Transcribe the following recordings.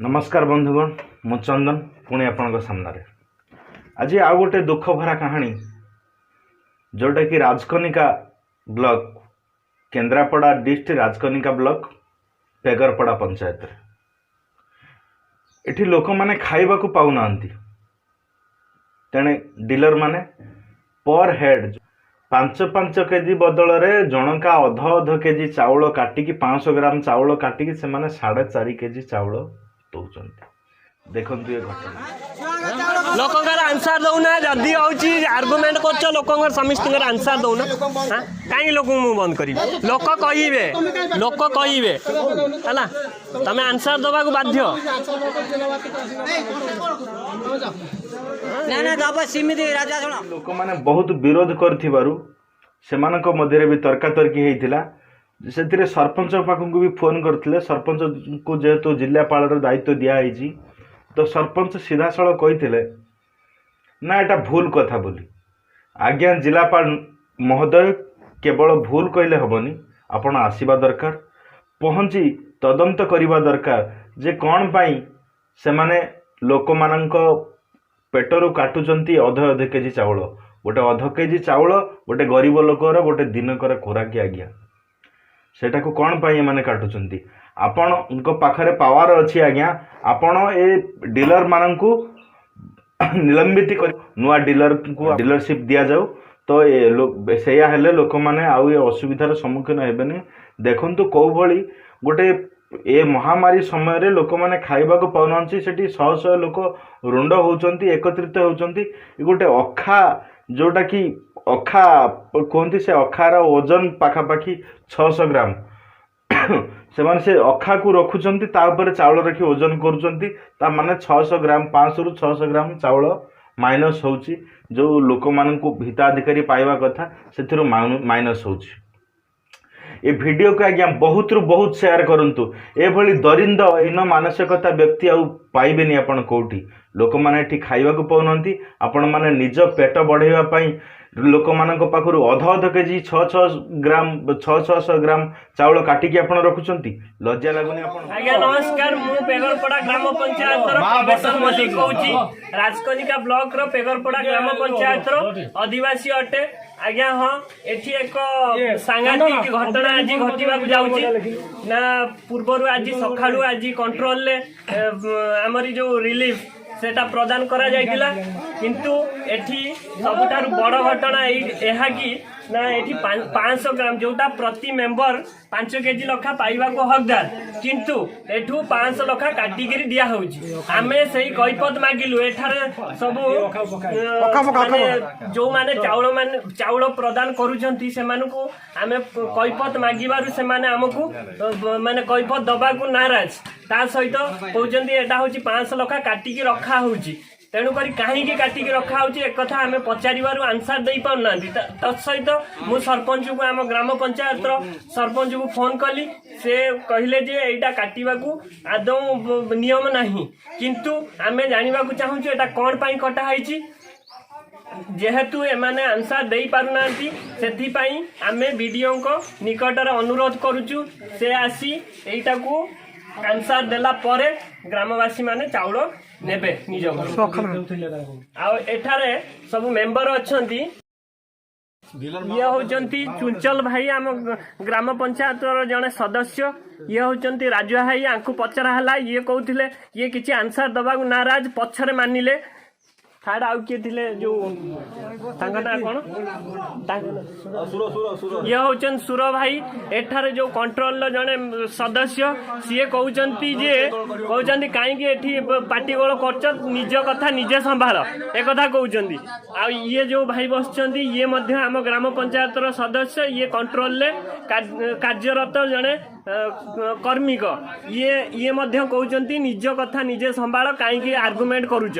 नमस्कार बंधुगण मु चंदन पुणी आपण सामने आज आउ गोटे दुख भरा कहानी जोटा कि Rajkanika block Kendrapara district Rajkanika block Pegarpada panchayat एठी लोक माने खाइबा को पाउना तेणे डीलर माने पर हेड 5-5 केजी बदल रे जनका अध केजी चाउल काटिकी 500 ग्राम चाउल काटिकी से माने 4.5 केजी चाउल दौरान देखते ये घटना लोक आंसर दौना जदि होची आर्गुमेंट कर लोक समस्त आंसर दौना कहीं लोक मुँह बंद कर लोक कहे है तमें आंसर दबा को बाध्य लोक माने बहुत विरोध करथिबारु सेमानक मध्य भी तर्कातर्की होइतिला से सरपंच पाखक भी फोन करते सरपंच को जेहेतु जिलापाल दायित्व दिखाई तो सरपंच सीधा सड़क कही ना एटा भूल कथा बोली आज्ञा जिलापाल महोदय केवल भूल कहले हेनी आपण आसवा दरकार पहुँची तदंत करने दरकार जे कौन पाई से माने लोक मानक पेटरू काटुचंती अध केजी चाउल गोटे अध केजी चाउल गोटे गरीब लोकर गोटे दिनकर खोराक आज्ञा सेटा को कौन पाई माने काटुचंती आपण उनको पाखरे पावर अच्छी आज्ञा आपण ए डीलर मानकू निलंबित कर नुआ डीलर को डीलरशिप दिया जाऊ तो से लोक मैंने आउ असुविधार सम्मुखीन हेबेनी देखंतु कौ भली गोटे ए महामारी समय रे लोक मैंने खाइबा को पाउना सेठी शह शह लोक रुंड होउचंती एकत्रित होउचंती गोटे अखा जोटा कि अखा कहते से अखार ओजन पाखापाखि 600 ग्राम से अखा को रखुचंती तापर चाउल रखी ओजन करुचंती ता माने 600 ग्राम 500 रु 600 ग्राम चाउल माइनस होची जो लोक मानकू हिताधिकारी पाइबा कथा से माइनस होची ए वीडियो को आज्ञा बहुत रु बहुत शेयर करंतु ए भली दरिंद हीन मानसिकता व्यक्ति आउ पाइबेनी आपण कोठी लोक माने एठी खाइबा को पाउनंती आपण माने निज पेट बढ़ेवा पई लोक मानक पाखरु अध केजी 600 ग्राम 600 ग्राम चाउल काटिकी आपण रखुचंती लज्जा लागुनी आपण आज्ञा नमस्कार मु पेगरपड़ा ग्राम पंचायत रो प्रोफेसर मल्लिक कहूची राजकनिका ब्लॉक रो पेगरपड़ा ग्राम पंचायत रो आदिवासी अटे आज्ञा हाँ एठी एक सांघातिक घटना आज घटवा जाऊँगी ना पूर्वर आज सकाळू आज कंट्रोल ले आमरी जो रिलीफ सेटा प्रदान करा जाइतिला किंतु एठी सबुठार बड़ घटना यह कि ना एठी 500 ग्राम जोटा प्रति मेंबर 5 केजी लखा पाइबा को हकदार किंतु एठू 500 लखा काटिकी दिया होउची आमे सही कैपत मागिलु एठारे सब जो माने चाउल प्रदान करूचंती से मानकू आमे कैपत मागिबारु से माने हमकू माने कैपत दबा को नाराज ता सहित कहउचंती एटा होची 500 लखा काटिकी रखा होउची तेणुक कहीं काटिकी रखा एक कथा आम पचार आंसर दे पाना तत्सहित मु सरपंच को आम ग्राम पंचायत सरपंच को फोन कली से कहले जे एटा काटिबा को आदौ नियम नहीं किंतु आम जानिबा को चाहूँ एटा कौन पाई कटा है जेहेतु एमाने आंसर दे पारुना से आम बीडीओ निकटर अनुरोध करुचु से आसी एटा को आंसर देला परे ग्रामवासी माने चाउल नेबे निज एठारे सब मेंबर अच्छंती ये होचंती चुंचल भाई आम ग्राम पंचायत जड़े सदस्य ये होचंती राजू भाई आंकु पचरा हला ये कहते ये किसी आंसर दबा नाराज पछरे मानिले थार्ड आउ किए थिले जो तांगना कोन ये होचन सुर भाई एठारे जो कंट्रोल जने सदस्य सीए कहउचंती जे कहउचंती काई कि एठी पार्टी गोल करछ निज कथा निजे संभाल ए कथा कहउचंती आ ये जो भाई बसचंती ये मध्य आम ग्राम पंचायत रो सदस्य ये कंट्रोल ले कार्यरत जने कर्मिक ये मध्य कहउचंती निज कथा निजे संभाल काई कि आर्गुमेंट करूछ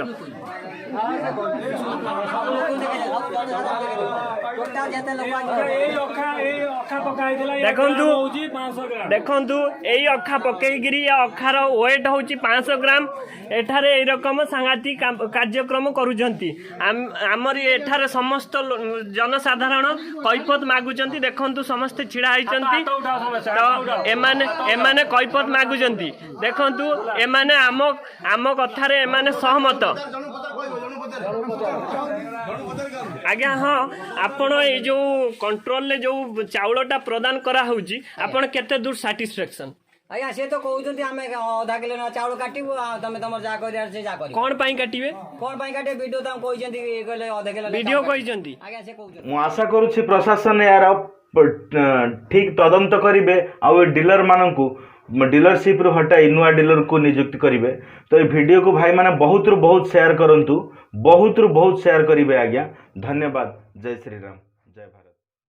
देखु यही अखा पकईकरी अखार वेट हूँ 500 ग्राम एठारे यही रकम सांघातिक कार्यक्रम करुँच आमर एठारे समस्त जनसाधारण कैफत मागुंट देखु समस्ते छिड़ा होती तो एमाने कैफत मागुंट देखु एमाने आम कथार एमाने सहमत आज्ञा हाँ आपण ये जो कंट्रोल जो चाउलटा प्रदान करा होउची आपण केते दूर सैटिस्फैक्शन आज्ञा सी तो कहते आम अधा किलो चाउल काटू तुम तुम जा कर कौन पाई काटिबे कौन काटे वीडियो तुम कहते अधा किलो वीडियो कहते आज्ञा से कहते ମୁଁ ଆଶା କରୁଛି ପ୍ରଶାସନ ଏହାର ଠିକ୍ ତଦନ୍ତ କରିବେ ଆଉ ଏ ଡିଲର ମାନଙ୍କୁ ଡିଲରସିପ୍ରୁ ହଟାଇ ନୂଆ ଡିଲରକୁ ନିଯୁକ୍ତି କରିବେ ତ ଏ ଭିଡ଼ିଓକୁ ଭାଇମାନେ ବହୁତରୁ ବହୁତ ସେୟାର କରନ୍ତୁ ବହୁତରୁ ବହୁତ ସେୟାର କରିବେ ଆଜ୍ଞା ଧନ୍ୟବାଦ ଜୟ ଶ୍ରୀରାମ ଜୟ ଭାରତ।